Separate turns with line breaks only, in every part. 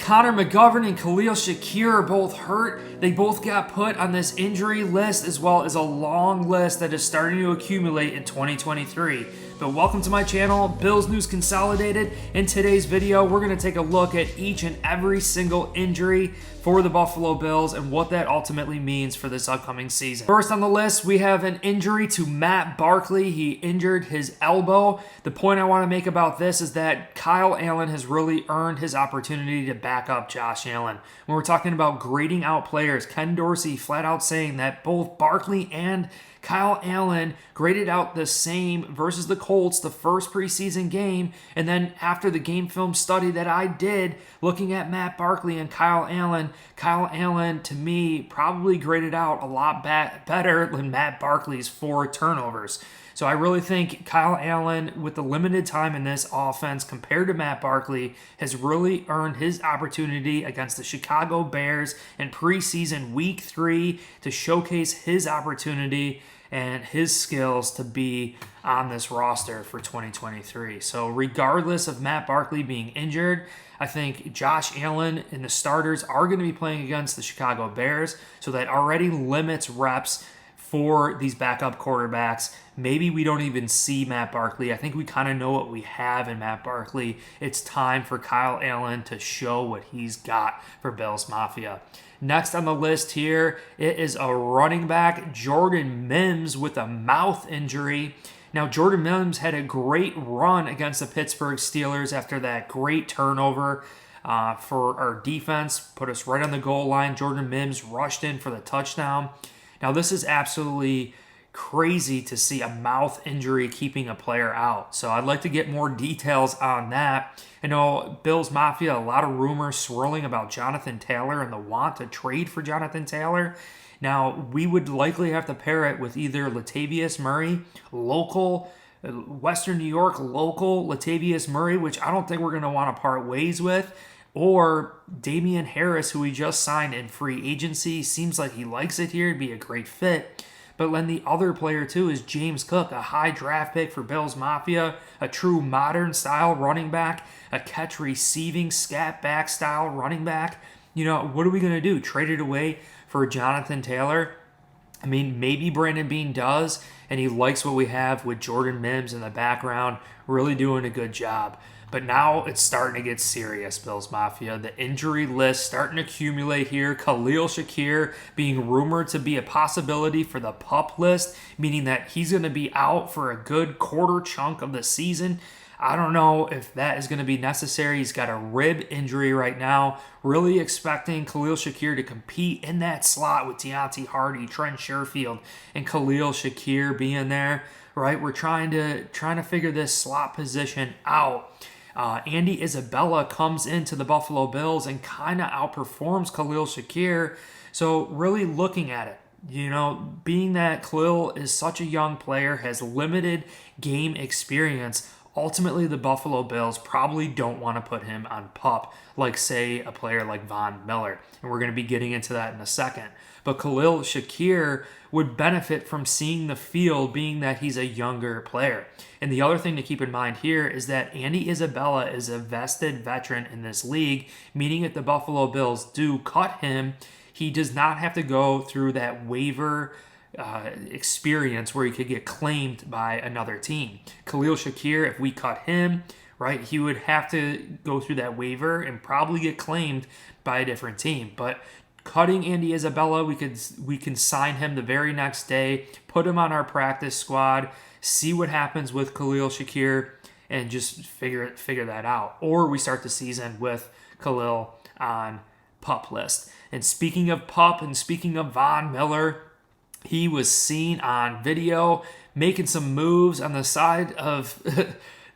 Conor McGovern and Khalil Shakir are both hurt. They both got put on this injury list as well as a long list that is starting to accumulate in 2023. But welcome to my channel, Bills News Consolidated. In today's video, we're going to take a look at each and every single injury for the Buffalo Bills and what that ultimately means for this upcoming season. First on the list, we have an injury to Matt Barkley. He injured his elbow. The point I want to make about this is that Kyle Allen has really earned his opportunity to back up Josh Allen. When we're talking about grading out players, Ken Dorsey flat out saying that both Barkley and Kyle Allen graded out the same versus the Colts the first preseason game, and then after the game film study that I did looking at Matt Barkley and Kyle Allen to me probably graded out a lot better than Matt Barkley's 4 turnovers. So I really think Kyle Allen, with the limited time in this offense compared to Matt Barkley, has really earned his opportunity against the Chicago Bears in preseason week 3 to showcase his opportunity and his skills to be on this roster for 2023. So regardless of Matt Barkley being injured, I think Josh Allen and the starters are going to be playing against the Chicago Bears, so that already limits reps for these backup quarterbacks. Maybe we don't even see Matt Barkley. I think we kind of know what we have in Matt Barkley. It's time for Kyle Allen to show what he's got for Bills Mafia. Next on the list here, it is a running back, Jordan Mims, with a mouth injury. Now, Jordan Mims had a great run against the Pittsburgh Steelers after that great turnover for our defense, put us right on the goal line. Jordan Mims rushed in for the touchdown. Now, this is absolutely crazy to see a mouth injury keeping a player out. So I'd like to get more details on that. I know Bills Mafia, a lot of rumors swirling about Jonathan Taylor and the want to trade for Jonathan Taylor. Now, we would likely have to pair it with either Latavius Murray, local, Western New York local Latavius Murray, which I don't think we're going to want to part ways with, or Damian Harris, who we just signed in free agency. Seems like he likes it here. It'd be a great fit. But then the other player, too, is James Cook, a high draft pick for Bills Mafia, a true modern style running back, a catch receiving scat back style running back. You know, what are we going to do? Trade it away for Jonathan Taylor? I mean, maybe Brandon Beane does, and he likes what we have with Jordan Mims in the background, really doing a good job. But now it's starting to get serious, Bills Mafia. The injury list starting to accumulate here. Khalil Shakir being rumored to be a possibility for the PUP list, meaning that he's going to be out for a good quarter chunk of the season. I don't know if that is going to be necessary. He's got a rib injury right now. Really expecting Khalil Shakir to compete in that slot with Deontay Hardy, Trent Sherfield, and Khalil Shakir being there. Right, we're trying to figure this slot position out. Andy Isabella comes into the Buffalo Bills and kind of outperforms Khalil Shakir. So really looking at it, you know, being that Khalil is such a young player, has limited game experience, ultimately the Buffalo Bills probably don't want to put him on PUP like, say, a player like Von Miller. And we're going to be getting into that in a second. But Khalil Shakir would benefit from seeing the field, being that he's a younger player. And the other thing to keep in mind here is that Andy Isabella is a vested veteran in this league, meaning if the Buffalo Bills do cut him, he does not have to go through that waiver experience where he could get claimed by another team. Khalil Shakir, if we cut him, right, he would have to go through that waiver and probably get claimed by a different team. But cutting Andy Isabella, we can sign him the very next day, put him on our practice squad, see what happens with Khalil Shakir, and just figure that out. Or we start the season with Khalil on PUP list. And speaking of PUP and speaking of Von Miller, he was seen on video making some moves on the side of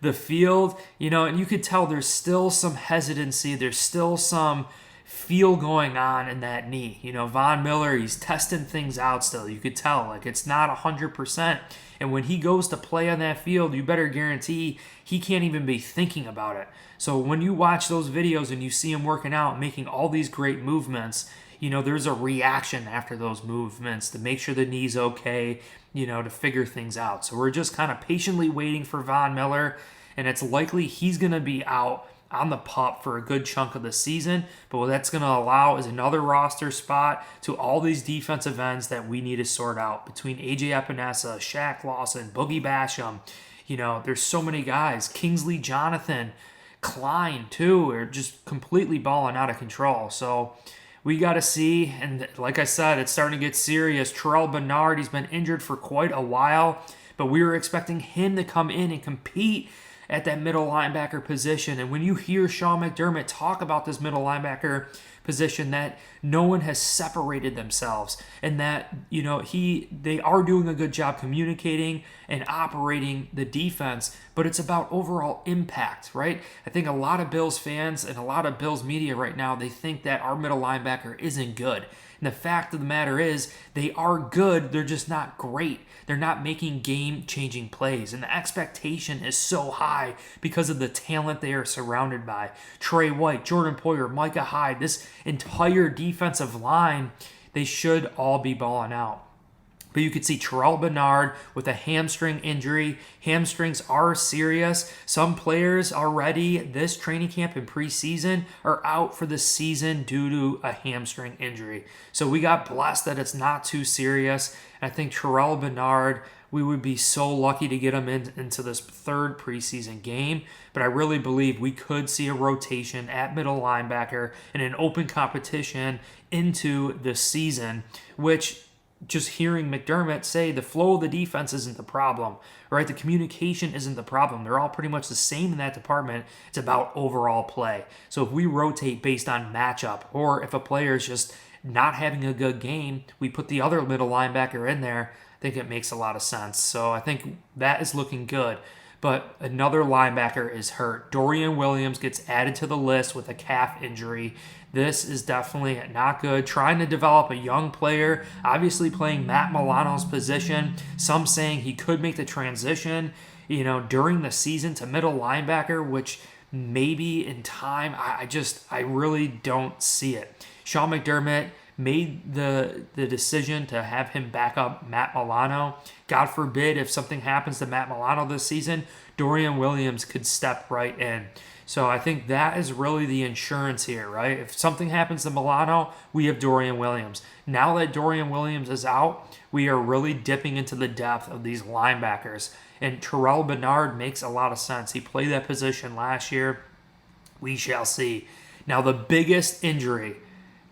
the field, you know, and you could tell there's still some hesitancy, there's still some feel going on in that knee. You know, Von Miller, he's testing things out still. You could tell, like, it's not 100%. And when he goes to play on that field, you better guarantee he can't even be thinking about it. So when you watch those videos and you see him working out, making all these great movements, you know, there's a reaction after those movements to make sure the knee's okay, you know, to figure things out. So we're just kind of patiently waiting for Von Miller, and it's likely he's going to be out on the pup for a good chunk of the season. But what that's going to allow is another roster spot to all these defensive ends that we need to sort out between AJ Epinesa, Shaq Lawson, Boogie Basham. There's so many guys. Kingsley Jonathan, Klein too, are just completely balling out of control. So we got to see, and like I said, it's starting to get serious. Tyrell Bernard, he's been injured for quite a while, but we were expecting him to come in and compete at that middle linebacker position. And when you hear Sean McDermott talk about this middle linebacker position, that no one has separated themselves, and that they are doing a good job communicating and operating the defense, but it's about overall impact, right? I think a lot of Bills fans and a lot of Bills media right now, they think that our middle linebacker isn't good. And the fact of the matter is, they are good, they're just not great. They're not making game-changing plays, and the expectation is so high because of the talent they are surrounded by. Trey White, Jordan Poyer, Micah Hyde, this entire defensive line, they should all be balling out. But you could see Tyrell Bernard with a hamstring injury. Hamstrings are serious. Some players already this training camp and preseason are out for the season due to a hamstring injury. So we got blessed that it's not too serious. And I think Tyrell Bernard, we would be so lucky to get him into this third preseason game. But I really believe we could see a rotation at middle linebacker in an open competition into the season, which just hearing McDermott say the flow of the defense isn't the problem, right? The communication isn't the problem. They're all pretty much the same in that department. It's about overall play. So if we rotate based on matchup, or if a player is just not having a good game, we put the other middle linebacker in there. I think it makes a lot of sense. So I think that is looking good. But another linebacker is hurt. Dorian Williams gets added to the list with a calf injury. This is definitely not good. Trying to develop a young player, obviously playing Matt Milano's position. Some saying he could make the transition, during the season to middle linebacker, which maybe in time, I really don't see it. Sean McDermott made the decision to have him back up Matt Milano. God forbid if something happens to Matt Milano this season, Dorian Williams could step right in. So I think that is really the insurance here, right? If something happens to Milano, we have Dorian Williams. Now that Dorian Williams is out, we are really dipping into the depth of these linebackers. And Tyrell Bernard makes a lot of sense. He played that position last year. We shall see. Now the biggest injury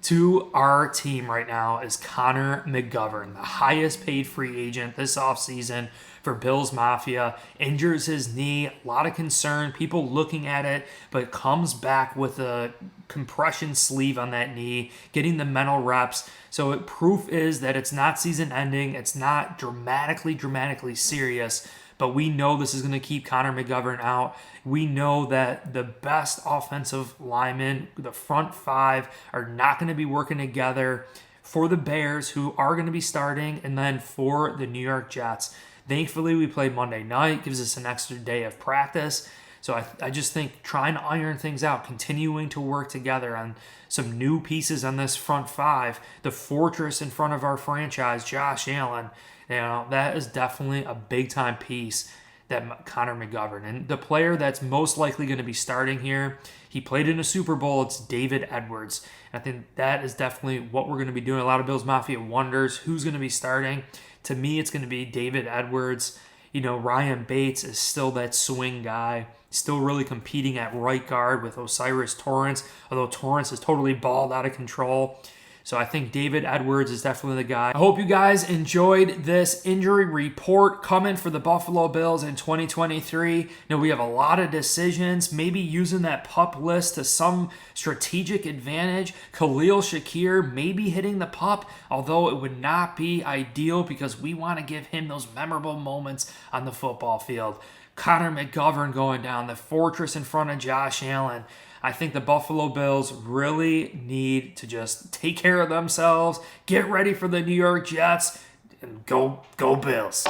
to our team right now is Conor McGovern, the highest paid free agent this offseason for Bills Mafia. Injures his knee, a lot of concern, people looking at it, but comes back with a compression sleeve on that knee, getting the mental reps. So proof is that it's not season ending, it's not dramatically serious, but we know this is going to keep Conor McGovern out. We know that the best offensive linemen, the front five, are not going to be working together for the Bears, who are going to be starting, and then for the New York Jets. Thankfully, we play Monday night, gives us an extra day of practice. So I just think trying to iron things out, continuing to work together on some new pieces on this front five, the fortress in front of our franchise, Josh Allen, that is definitely a big-time piece, that Conor McGovern. And the player that's most likely going to be starting here, he played in a Super Bowl, it's David Edwards. And I think that is definitely what we're going to be doing. A lot of Bills Mafia wonders who's going to be starting. To me, it's going to be David Edwards. Ryan Bates is still that swing guy, still really competing at right guard with Osiris Torrance, although Torrance is totally balled out of control. So I think David Edwards is definitely the guy. I hope you guys enjoyed this injury report coming for the Buffalo Bills in 2023. We have a lot of decisions, maybe using that pup list to some strategic advantage. Khalil Shakir maybe hitting the pup, although it would not be ideal because we want to give him those memorable moments on the football field. Conor McGovern going down, the fortress in front of Josh Allen. I think the Buffalo Bills really need to just take care of themselves, get ready for the New York Jets, and go Bills.